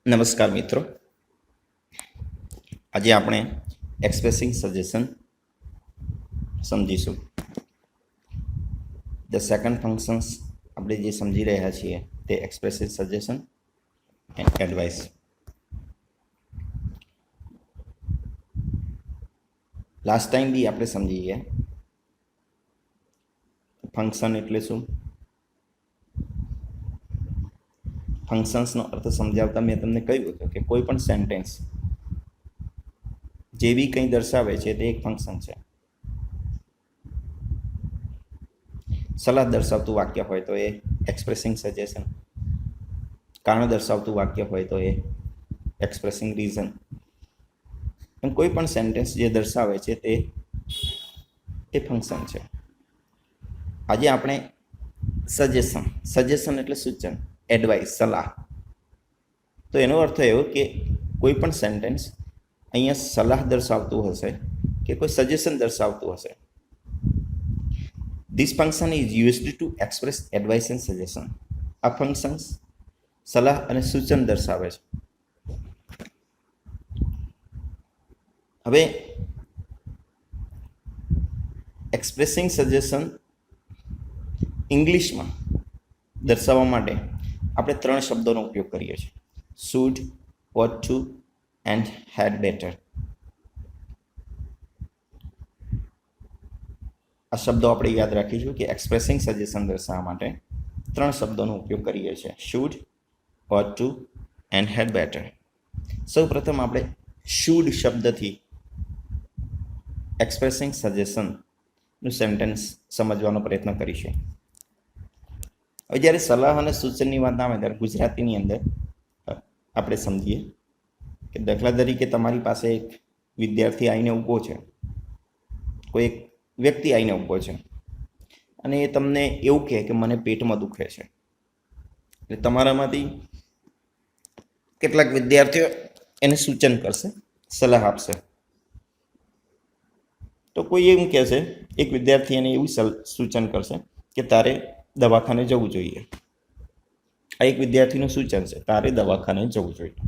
નમસ્કાર મિત્રો, આજે આપણે એક્સપ્રેસિંગ સજેશન સમજીશું. ધ સેકન્ડ ફંક્શન્સ આપણે જે સમજી રહ્યા છીએ તે expressive suggestion and advice. Last time બી આપણે સમજી ગયા ફંક્શન એટલે શું. ફંક્શન્સનો અર્થ સમજાવતા મેં તમને કહ્યું હતું કે કોઈ પણ સેન્ટેન્સ જે બી કંઈ દર્શાવે છે તે એક ફંક્શન છે. સલાહ દર્શાવતું વાક્ય હોય તો એ એક્સપ્રેસિંગ સજેશન, કારણ દર્શાવતું વાક્ય હોય તો એ એક્સપ્રેસિંગ રીઝન. એમ કોઈ પણ સેન્ટેન્સ જે દર્શાવે છે તે એ ફંક્શન છે. આજે આપણે સજેશન એટલે સૂચન, એડવાઇસ સલાહ. તો એનો અર્થ એવો કે કોઈ પણ સેન્ટેન્સ અહીંયા સલાહ દર્શાવતું હશે કે કોઈ સજેશન દર્શાવતું હશે. This function is used to express advice and suggestion. આ ફંક્શન્સ સલાહ અને સૂચન દર્શાવે છે. હવે એક્સપ્રેસિંગ સજેશન ઇંગ્લિશમાં દર્શાવવા માટે આપણે 3 શબ્દોનો ઉપયોગ કરીએ છીએ: should, ought to and had better. આ શબ્દો આપણે યાદ રાખીશું કે એક્સપ્રેસિંગ સજેશન દર્શાવવા માટે 3 શબ્દોનો ઉપયોગ કરીએ છીએ: should, ought to and had better. સૌ પ્રથમ આપણે શુડ શબ્દથી એક્સપ્રેસિંગ સજેશનનું સેન્ટેન્સ સમજવાનો પ્રયત્ન કરીશું. હવે જ્યારે સલાહ અને સૂચનની વાત આવે ત્યારે ગુજરાતીની અંદર આપણે સમજીએ કે દાખલા તરીકે તમારી પાસે એક વિદ્યાર્થી આવીને ઊભો છે, કોઈ એક વ્યક્તિ આવીને ઊભો છે અને એ તમને એવું કહે કે મને પેટમાં દુખે છે. એટલે તમારામાંથી કેટલાક વિદ્યાર્થીઓ એને સૂચન કરશે, સલાહ આપશે. તો કોઈ એમ કહેશે, એક વિદ્યાર્થી એને એવું સૂચન કરશે કે તારે દવાખાને જવું જોઈએ. આ એક વિદ્યાર્થીનું સૂચન છે, તારે દવાખાને જવું જોઈએ.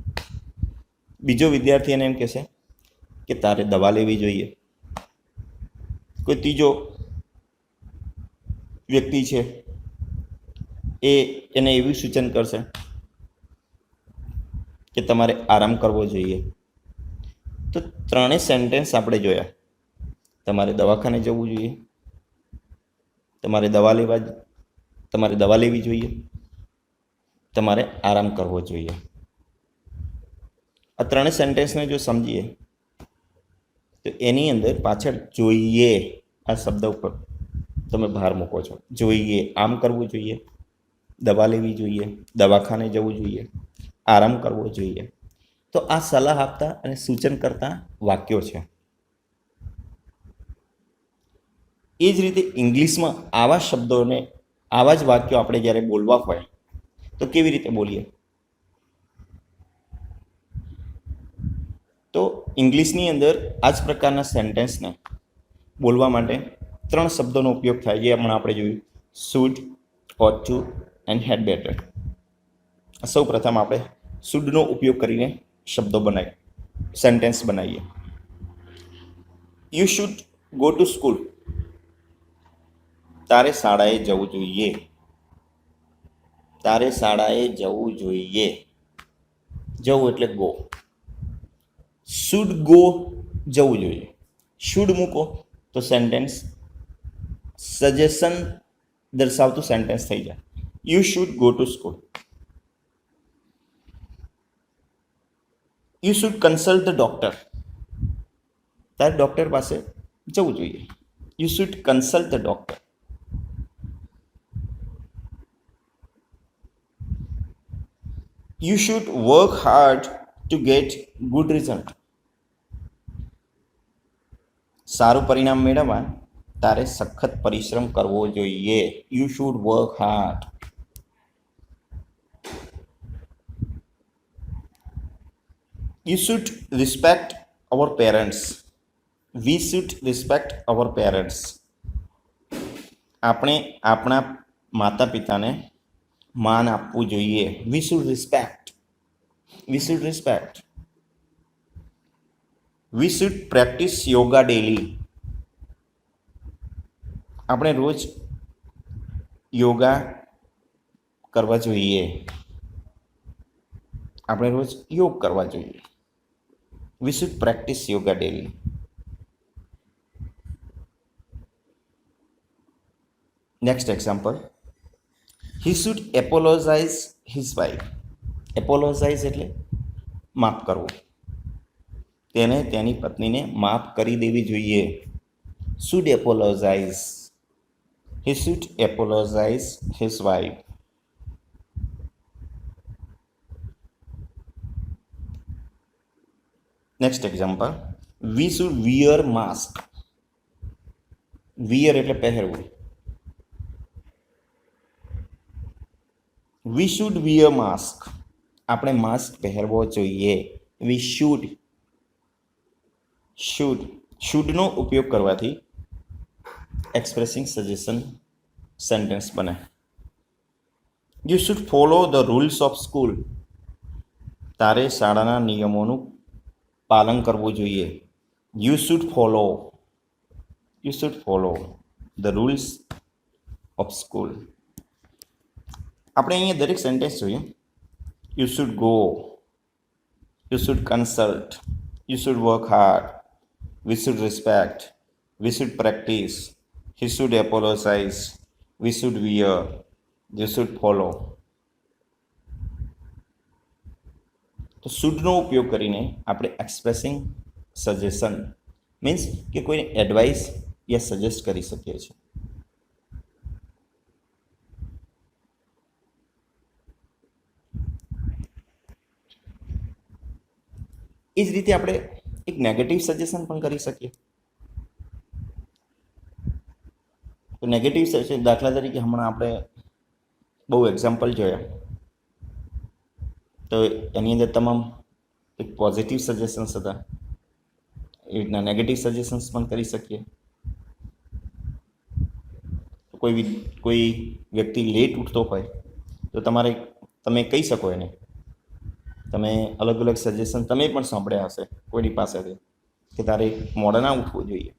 બીજો વિદ્યાર્થી એને એમ કહેશે કે તારે દવા લેવી જોઈએ. કોઈ ત્રીજો વ્યક્તિ છે એને એવું સૂચન કરશે કે તમારે આરામ કરવો જોઈએ. તો 3 સેન્ટેન્સ આપણે જોયા: તમારે દવાખાને જવું જોઈએ, તમારે દવા લેવી જોઈએ, તમારે આરામ કરવો જોઈએ. આ 3 સેન્ટેન્સને જો સમજીએ તો એની અંદર પાછળ જોઈએ આ શબ્દ ઉપર તમે ભાર મૂકો છો. જોઈએ, આમ કરવું જોઈએ, દવા લેવી જોઈએ, દવાખાને જવું જોઈએ, આરામ કરવો જોઈએ. તો આ સલાહ આપતા અને સૂચન કરતા વાક્યો છે. એ જ રીતે ઇંગ્લિશમાં આવા શબ્દોને, આવા જ વાક્યો આપણે જ્યારે બોલવા હોય તો કેવી રીતે બોલીએ? તો ઇંગ્લિશની અંદર આ જ પ્રકારના સેન્ટેન્સને બોલવા માટે 3 શબ્દોનો ઉપયોગ થાય, જે હમણાં આપણે જોયું: should, ought to and had better. સૌ પ્રથમ આપણે શુડનો ઉપયોગ કરીને સેન્ટેન્સ બનાવીએ. You should go to school. તારે શાળાએ જવું જોઈએ. તારે શાળાએ જવું જોઈએ. જવું એટલે ગો. શુડ ગો, જવું જોઈએ. શુડ મૂકો તો સેન્ટેન્સ સજેશન દર્શાવતું સેન્ટેન્સ થઈ જાય. You should go to school. You should consult the doctor. તારે ડોક્ટર પાસે જવું જોઈએ. You should consult the doctor. You should work hard two get good result. સારું પરિણામ મેળવવા તારે સખત પરિશ્રમ કરવો જોઈએ. You should work hard. You should respect our parents. V should respect our parents. આપણે આપણા માતા પિતાને માન આપવું જોઈએ. We should respect. We should respect. We should practice yoga daily. આપણે રોજ યોગા કરવા જોઈએ. આપણે રોજ યોગ કરવા જોઈએ. We should practice yoga daily. Next example, he should apologize his wife. Apologize એટલે માફ કરવું. તેને તેની પત્નીને માફ કરી દેવી જોઈએ. Should apologize. He should apologize his wife. Next example, we should wear mask. Wear એટલે પહેરવું. We should wear mask. આપણે માસ્ક પહેરવો જોઈએ. We should. શુડનો ઉપયોગ કરવાથી એક્સપ્રેસિંગ સજેશન સેન્ટેન્સ બને. You should follow the rules of school. તારે શાળાના નિયમોનું પાલન કરવું જોઈએ. You should follow the rules of school. આપણે અહીંયા દરેક સેન્ટેન્સ જોઈએ. You should go, you should consult, you should work hard, we should respect, we should practice, he should apologize, we should wear, you should follow. તો શુડનો ઉપયોગ કરીને આપણે expressing suggestion means કે કોઈને એડવાઇસ યા સજેસ્ટ કરી શકીએ છીએ. એ જ રીતે આપણે એક નેગેટિવ સજેશન પણ કરી શકીએ. તો નેગેટિવ સજેશન દાખલા તરીકે હમણાં આપણે બહુ એક્ઝામ્પલ જોયા. તો એની અંદર તમામ એક પોઝિટિવ સજેશન્સ હતા. એ રીતના નેગેટિવ સજેશન્સ પણ કરી શકીએ. કોઈ વ્યક્તિ લેટ ઉઠતો હોય તો તમે કહી શકો એને, તમે અલગ અલગ સજેશન તમે પણ સાંભળ્યા હશે કોઈની પાસેથી કે તારે મોડા ના ઉઠવું જોઈએ.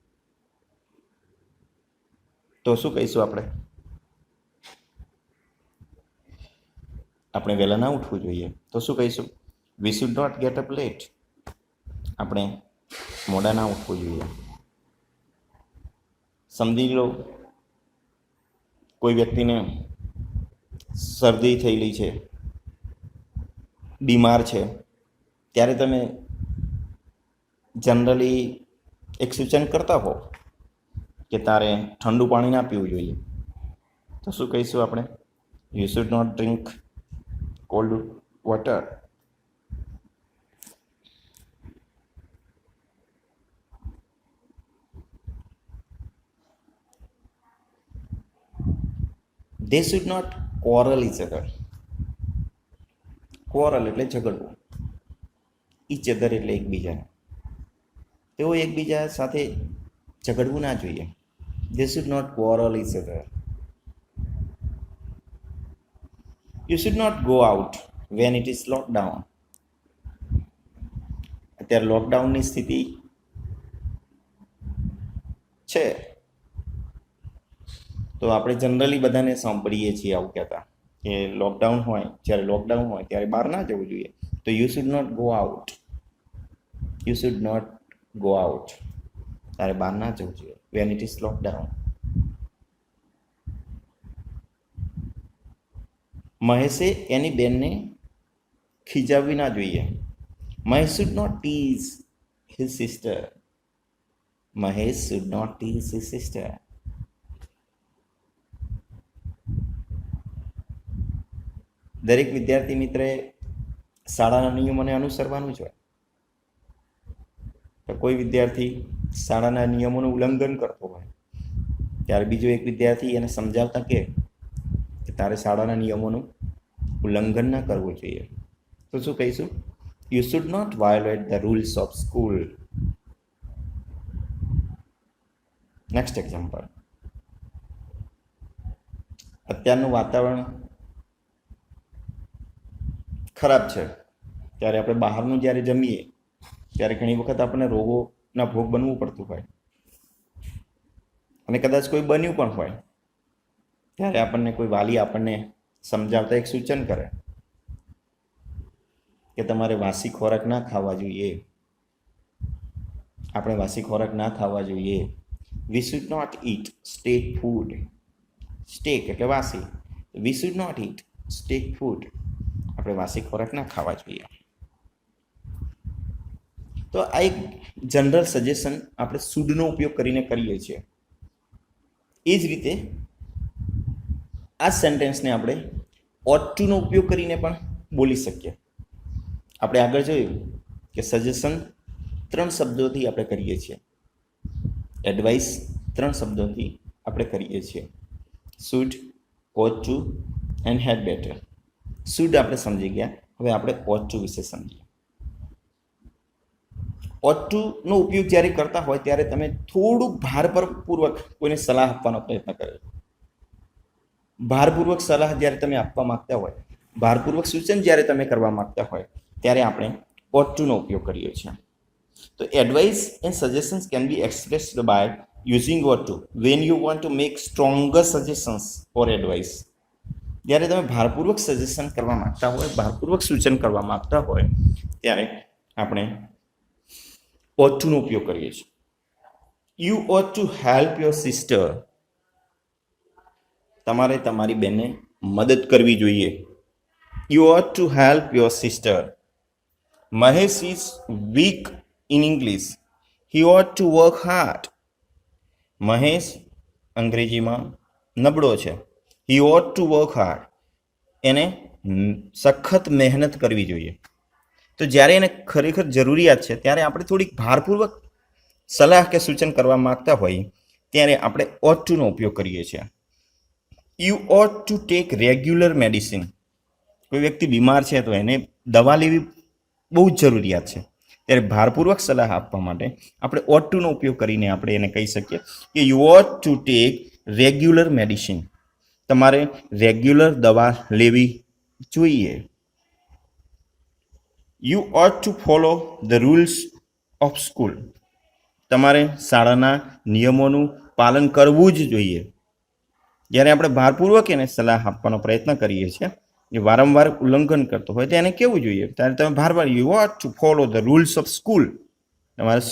તો શું કહીશું આપણે વહેલા ના ઉઠવું જોઈએ. તો શું કહીશું? We should not get up late. આપણે મોડા ના ઉઠવું જોઈએ. સમજી લો કોઈ વ્યક્તિને શરદી થયેલી છે, બીમાર છે, ત્યારે તમે જનરલી એક સૂચન કરતા હો કે તારે ઠંડુ પાણી ના પીવું જોઈએ. તો શું કહીશું આપણે? You should not drink cold water. They should not quarrel each other. quarrel એટલે ઝઘડવું. each other એટલે એકબીજાને. તેઓ એકબીજા સાથે ઝઘડવું ના જોઈએ. They should not quarrel each other. You should not go out when it is lockdown. અત્યારે લોકડાઉનની સ્થિતિ છે તો આપણે જનરલી બધાને સાંભળીએ છીએ આવું કહેતા કે લોકડાઉન હોય ત્યારે બહાર ના જવું જોઈએ. તો you should not go out. You should not go out. તારે બહાર ના જવું જોઈએ વેન ઇટ ઇઝ લોકડાઉન. મહેશે એની બેનને ખીજાવવી ના જોઈએ. Mahesh should not tease his sister. Mahesh should not tease his sister. દરેક વિદ્યાર્થી મિત્રે શાળાના નિયમોને અનુસરવાનું જ હોય. તો કોઈ વિદ્યાર્થી શાળાના નિયમોનું ઉલ્લંઘન કરતો હોય ત્યારે બીજો એક વિદ્યાર્થી એને સમજાવતા કે તારે શાળાના નિયમોનું ઉલ્લંઘન ના કરવું જોઈએ. તો શું કહીશું? You should not violate the rules of school. Next example, અત્યારનું વાતાવરણ ખરાબ છે ત્યારે આપણે બહારનું જ્યારે જમીએ ત્યારે ઘણી વખત આપણને રોગોના ભોગ બનવું પડતું હોય, અને કદાચ કોઈ બન્યું પણ હોય ત્યારે આપણને કોઈ વાલી આપણને સમજાવતા એક સૂચન કરે કે તમારે વાસી ખોરાક ના ખાવા જોઈએ, આપણે વાસી ખોરાક ના ખાવા જોઈએ. We should not eat stale food. Stale એટલે વાસી. We should not eat stale food. આપણે વાસી ખોરાક ના ખાવા જોઈએ. તો આ એક જનરલ સજેશન આપણે શુડનો ઉપયોગ કરીને કરીએ છીએ. એ જ રીતે આ સેન્ટેન્સને આપણે ought to નો ઉપયોગ કરીને પણ બોલી શકીએ. આપણે આગળ જોયું કે સજેશન 3 શબ્દોથી આપણે કરીએ છીએ, એડવાઇસ 3 શબ્દોથી આપણે કરીએ છીએ, should, ought to and had better. Should આપણે સમજી ગયા, હવે આપણે ought to વિશે સમજીએ. ought to નો ઉપયોગ જ્યારે કરતા હોય ત્યારે તમે થોડુંક ભારપૂર્વક કોઈને સલાહ આપવાનો પ્રયત્ન કરો. ભારપૂર્વક સલાહ જ્યારે તમે આપવા માંગતા હોય, ભારપૂર્વક સૂચન જ્યારે તમે કરવા માંગતા હોય ત્યારે આપણે ought to નો ઉપયોગ કરીએ છીએ. તો advice and suggestions can be expressed by using ought to when you want to make stronger suggestions or advice. જ્યારે તમે ભારપૂર્વક સજેશન કરવા માંગતા હોય, ભારપૂર્વક સૂચન કરવા માંગતા હોય ત્યારે આપણે ought to નો ઉપયોગ કરીએ છીએ. You ought to help your sister. તમારે તમારી બેનને મદદ કરવી જોઈએ. You ought to help your sister. Mahesh is weak in English. He ought to work hard. Mahesh અંગ્રેજીમાં નબળો છે. He ought to work hard. એને સખત મહેનત કરવી જોઈએ. તો જ્યારે એને ખરેખર જરૂરિયાત છે ત્યારે આપણે થોડીક ભારપૂર્વક સલાહ કે સૂચન કરવા માંગતા હોઈએ ત્યારે આપણે ought to નો ઉપયોગ કરીએ છીએ. You ought to take regular medicine. કોઈ વ્યક્તિ બીમાર છે તો એને દવા લેવી બહુ જ જરૂરિયાત છે, ત્યારે ભારપૂર્વક સલાહ આપવા માટે આપણે ought to નો ઉપયોગ કરીને આપણે એને કહી શકીએ કે you ought to take regular medicine. તમારે રેગ્યુલર દવા લેવી જોઈએ. You ought to follow the rules of school. તમારે શાળાના નિયમોનું પાલન કરવું જ જોઈએ. જ્યારે આપણે ભારપૂર્વક એને સલાહ આપવાનો પ્રયત્ન કરીએ છીએ, જે વારંવાર ઉલ્લંઘન કરતો હોય તો એને કેવું જોઈએ, ત્યારે તમે ભારવાર you ought to follow the rules of school. તમારે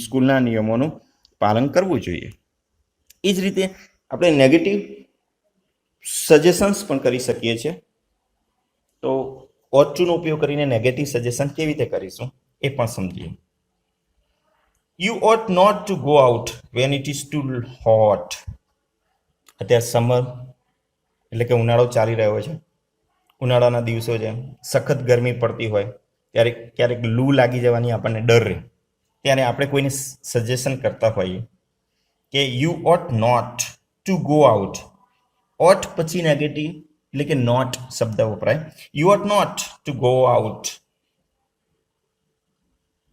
સ્કૂલના નિયમોનું પાલન કરવું જોઈએ. એ જ રીતે આપણે નેગેટિવ સજેશન્સ પણ કરી શકીએ છીએ. તો ought to નો ઉપયોગ કરીને નેગેટિવ સજેશન કેવી રીતે કરીશું એ પણ સમજીએ. You ought not to go out when it is too hot. અત્યારે સમર એટલે કે ઉનાળો ચાલી રહ્યો છે, ઉનાળાના દિવસો છે, સખત ગરમી પડતી હોય ત્યારે ક્યારેક લૂ લાગી જવાની આપણને ડર રહે, ત્યારે આપણે કોઈને સજેશન કરતા હોઈએ કે you ought not to go out. ought પછી નેગેટિવ એટલે કે નોટ શબ્દ વપરાય. You ought not to go out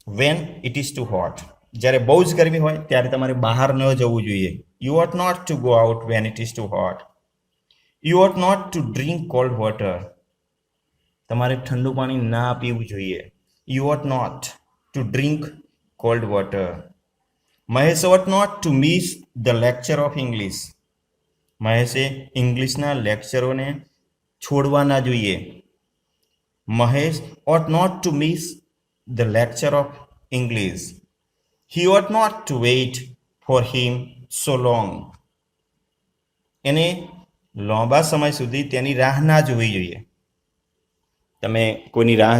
when it is too hot. જ્યારે બહુ જ ગરમી હોય ત્યારે તમારે બહાર ન જવું જોઈએ. You ought not to go out when it is too hot. You ought not to drink cold water. તમારે ઠંડુ પાણી ના પીવું જોઈએ. You ought not to drink cold water. Mahesh ought not to miss the lecture of English. મહેશે ઇંગ્લિશના લેક્ચરોને છોડવા ના જોઈએ. Mahesh ought not to miss the lecture of English. He ought not to wait for him so long. એને લાંબા સમય સુધી તેની રાહ ના જોવી જોઈએ. તમે કોઈની રાહ,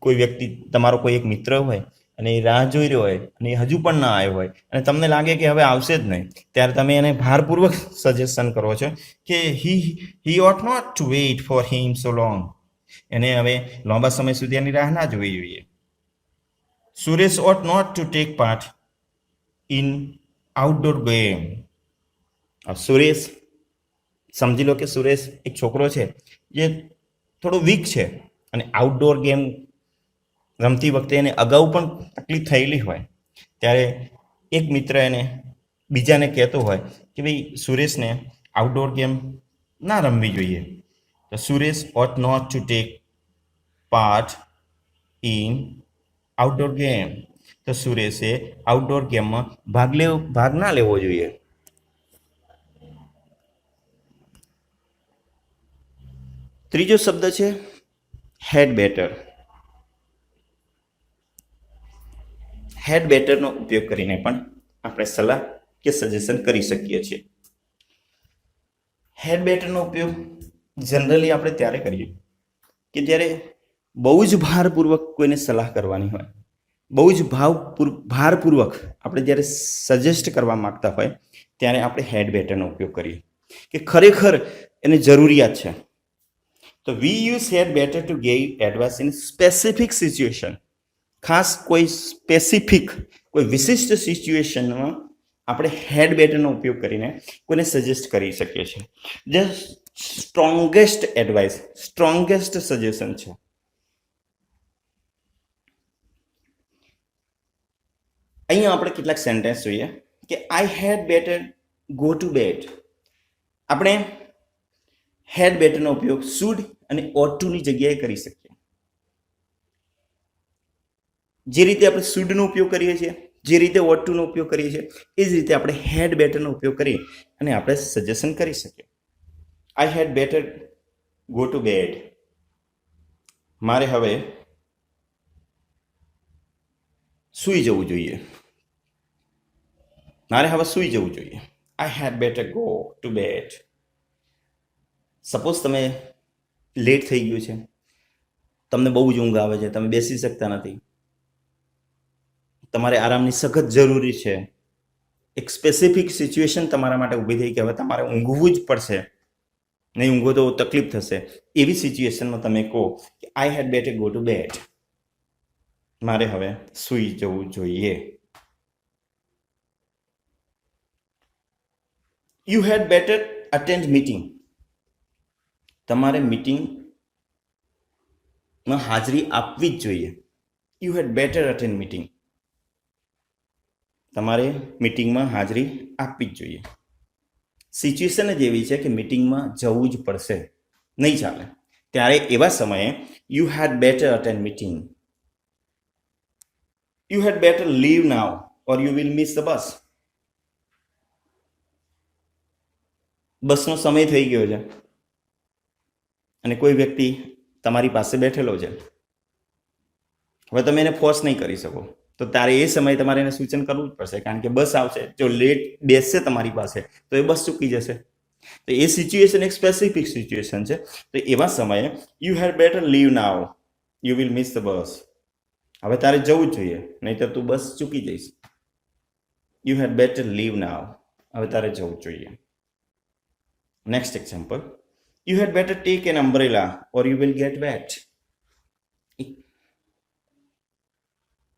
કોઈ વ્યક્તિ, તમારો કોઈ એક મિત્ર હોય અને એ રાહ જોઈ રહ્યો હોય અને એ હજુ પણ ના આવ્યો હોય અને તમને લાગે કે હવે આવશે જ નહીં, ત્યારે તમે એને ભારપૂર્વક સજેશન કરો છો કે he ought not to wait for him so long. એને હવે લાંબા સમય સુધી એની રાહ ના જોવી જોઈએ. Suresh ought not to take part in outdoor game. Suresh, સમજી લો કે સુરેશ એક છોકરો છે જે થોડો વીક છે અને આઉટડોર ગેમ રમતી વખતે એને અગાઉ પણ તકલીફ થયેલી હોય, ત્યારે એક મિત્ર એને બીજાને કહેતો હોય કે ભાઈ સુરેશને આઉટડોર ગેમ ના રમવી જોઈએ. તો Suresh ought not to take part in outdoor game. તો સુરેશે આઉટડોર ગેમમાં ભાગ ના લેવો જોઈએ. ત્રીજો શબ્દ છે હેડ બેટર. હેડ બેટરનો ઉપયોગ કરીને પણ આપણે સલાહ કે સજેશન કરી શકીએ છીએ. હેડ બેટરનો ઉપયોગ જનરલી આપણે ત્યારે કરીએ કે જ્યારે બહુ જ ભારપૂર્વક કોઈને સલાહ કરવાની હોય, બહુ જ ભારપૂર્વક આપણે જ્યારે સજેસ્ટ કરવા માંગતા હોય ત્યારે આપણે હેડ બેટરનો ઉપયોગ કરીએ કે ખરેખર એને જરૂરિયાત છે. તો we use had better to gave advice in specific situation. ખાસ કોઈ સ્પેસિફિક, કોઈ વિશિષ્ટ સિચ્યુએશનમાં આપણે હેડ બેટરનો ઉપયોગ કરીને કોઈને સજેસ્ટ કરી શકીએ છીએ. જે સ્ટ્રોંગેસ્ટ એડવાઇસ, સ્ટ્રોંગેસ્ટ સજેશન છે. અહીંયા આપણે કેટલાક સેન્ટેન્સ જોઈએ કે I had better go to bed. આપણે હેડ બેટરનો ઉપયોગ શુડ અને ઓટ ટુની જગ્યાએ કરી શકીએ. જે રીતે આપણે શુડનો ઉપયોગ કરીએ છીએ, જે રીતે ઓટ ટુનો ઉપયોગ કરીએ છીએ, એ જ રીતે આપણે હેડ બેટરનો ઉપયોગ કરી અને આપણે સજેશન કરી શકીએ. I had better go to bed. મારે હવે સૂઈ જવું જોઈએ. મારે હવે સૂઈ જવું જોઈએ. I had better go to bed. Suppose તમે લેટ થઈ ગયું છે, તમને બહુ જ ઊંઘ આવે છે, તમે બેસી શકતા નથી, તમારે આરામની સખત જરૂરી છે, એક સ્પેસિફિક સિચ્યુએશન તમારા માટે ઊભી થઈ કે હવે તમારે ઊંઘવું જ પડશે, નહીં ઊંઘો તો તકલીફ થશે, એવી સિચ્યુએશનમાં તમે કહો કે I had better go to bed. મારે હવે સૂઈ જવું જોઈએ. You had better attend meeting. તમારે મીટિંગમાં હાજરી આપવી જ જોઈએ. You had better attend meeting. તમારે મીટિંગમાં હાજરી આપવી જ જોઈએ. સિચ્યુએશન જ એવી છે કે મીટિંગમાં જવું જ પડશે, નહીં ચાલે. ત્યારે એવા સમયે you had better attend meeting. You had better leave now or you will miss the bus. બસનો સમય થઈ ગયો છે અને કોઈ વ્યક્તિ તમારી પાસે બેઠેલો છે. હવે તમે એને ફોર્સ નહીં કરી શકો, તો તારે એ સમયે તમારે એને સૂચન કરવું જ પડશે, કારણ કે બસ આવશે. જો લેટ બેસશે તમારી પાસે તો એ બસ ચૂકી જશે. તો એ સિચ્યુએશન એક સ્પેસિફિક સિચ્યુએશન છે. તો એવા સમયે you had better leave now, you will miss the bus. હવે તારે જવું જ જોઈએ, નહીં તો તું બસ ચૂકી જઈશ. You had better leave now. હવે તારે જવું જ જોઈએ. Next example, you had better take an umbrella or you will get wet.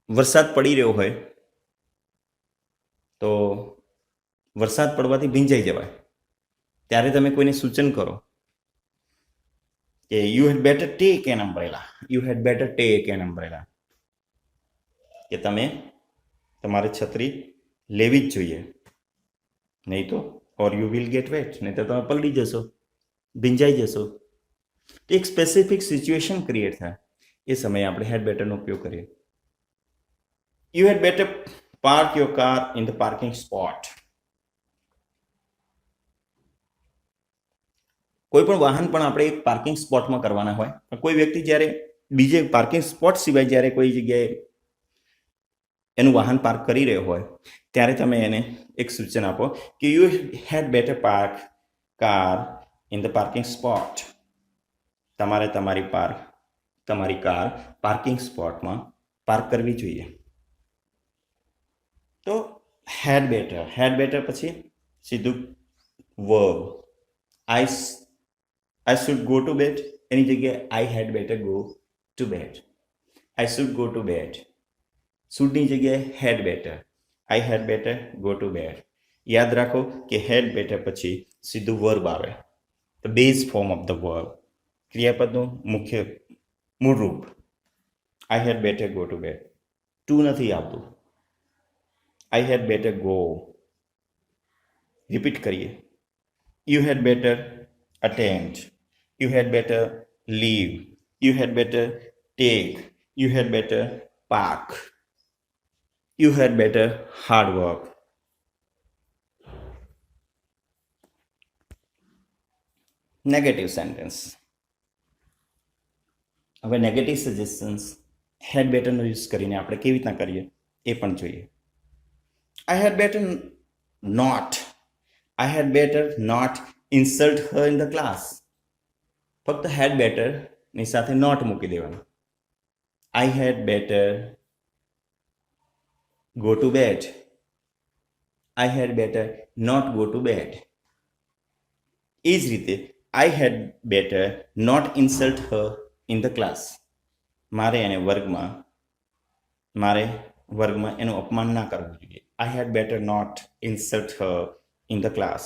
વરસાદ પડી રહ્યો હોય તો વરસાદ પડવાથી ભીંજાઈ જવાય, ત્યારે તમે કોઈને સૂચન કરો કે you had better take an umbrella, you had better take an umbrella. કે તમે તમારે છત્રી લેવી જ જોઈએ, નહીં તો or you will get wet, નહીં તો તમે પલળી જશો, ભીંજાઈ જશો. તો એક સ્પેસિફિક સિચ્યુએશન ક્રિએટ થાય, એ સમયે આપણે હેડ બેટરનો ઉપયોગ કરીએ. You had better park your car in the parking spot. કોઈ પણ વાહન પણ આપણે એક પાર્કિંગ સ્પોટમાં કરવાના હોય, પણ કોઈ વ્યક્તિ જ્યારે બીજે પાર્કિંગ સ્પોટ સિવાય જ્યારે કોઈ જગ્યાએ એનું વાહન પાર્ક કરી રહ્યો હોય ત્યારે તમે એને એક સૂચન આપો કે you had better park car in the parking spot. તમારે તમારી કાર પાર્કિંગ સ્પોટમાં પાર્ક કરવી જોઈએ. તો હેડ બેટર પછી સીધું verb. I should go to bed, એની જગ્યાએ I had better go to bed. I should go to bed. શુડની જગ્યાએ had better, I had better go to bed. યાદ રાખો કે હેડ બેટર પછી સીધું વર્બ આવે, the base form of the verb, ક્રિયાપદનું મૂળ રૂપ. I had better go to bed. To નથી આવતું. I had better go. Repeat કરીએ. You had better attend, you had better leave, you had better take, you had better park, you had better hard work. Negative sentence. હવે negative suggestions had બેટરનો use કરીને આપણે કેવી રીતના કરીએ એ પણ જોઈએ. I had better not, I had better not insult her in the class. ફક્ત હેડ બેટરની સાથે નોટ મૂકી દેવાનું. I had better go to bed, I had better not go to bed. એ જ રીતે I had better not insult her in the class. મારે વર્ગમાં એનું અપમાન ના કરવું જોઈએ. I had better not insult her in the class.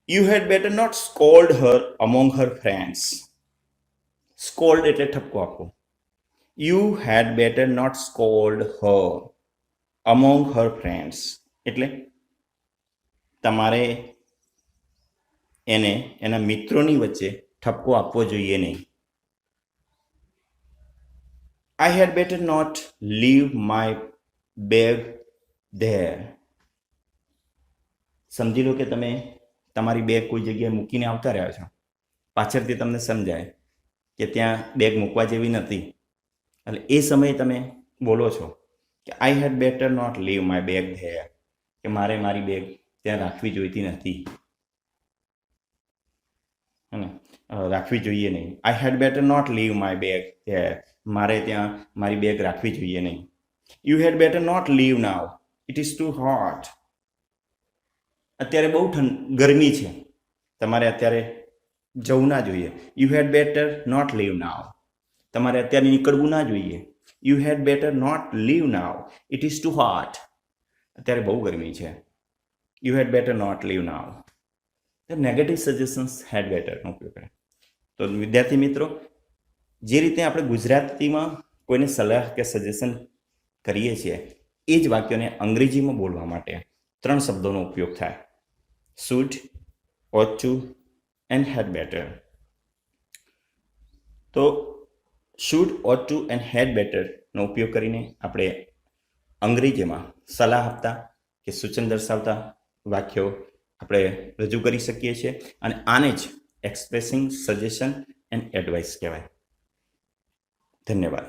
You had better not scold her among her friends. Scold એટલે ઠપકો આપવો. You had better not scold her among her friends એટલે તમારે એને એના મિત્રોની વચ્ચે ઠપકો આપવો જોઈએ નહીં. I had better not leave my bag there. સમજી લો કે તમે તમારી બેગ કોઈ જગ્યાએ મૂકીને આવતા રહ્યા છો, પાછળથી તમને સમજાય કે ત્યાં બેગ મૂકવા જેવી નથી, એટલે એ સમયે તમે બોલો છો કે I had better not leave my bag there, કે મારે મારી બેગ ત્યાં રાખવી જોઈતી નથી, રાખવી જોઈએ નહીં. I had better not leave my bag there, મારે ત્યાં મારી બેગ રાખવી જોઈએ નહીં. You had better not leave now, it is too hot. અત્યારે બહુ ગરમી છે, તમારે અત્યારે જવું ના જોઈએ. You had better not leave now, તમારે અત્યારે નીકળવું ના જોઈએ. You had better not leave now, it is too hot. અત્યારે બહુ ગરમી છે, you had better not leave now. Negative suggestions had બેટરનો ઉપયોગ કરે. તો વિદ્યાર્થી મિત્રો, જે રીતે આપણે ગુજરાતીમાં કોઈને સલાહ કે સજેશન કરીએ છીએ એ જ વાક્યોને અંગ્રેજીમાં બોલવા માટે 3 શબ્દોનો ઉપયોગ થાય: should, ought to and had better. તો should, ought to and had બેટરનો ઉપયોગ કરીને આપણે અંગ્રેજીમાં સલાહ આપતા કે સૂચન દર્શાવતા વાક્યો આપણે રજૂ કરી શકીએ છીએ, અને આને જ એક્સપ્રેસિંગ સજેશન એન્ડ એડવાઇસ કહેવાય. ધન્યવાદ.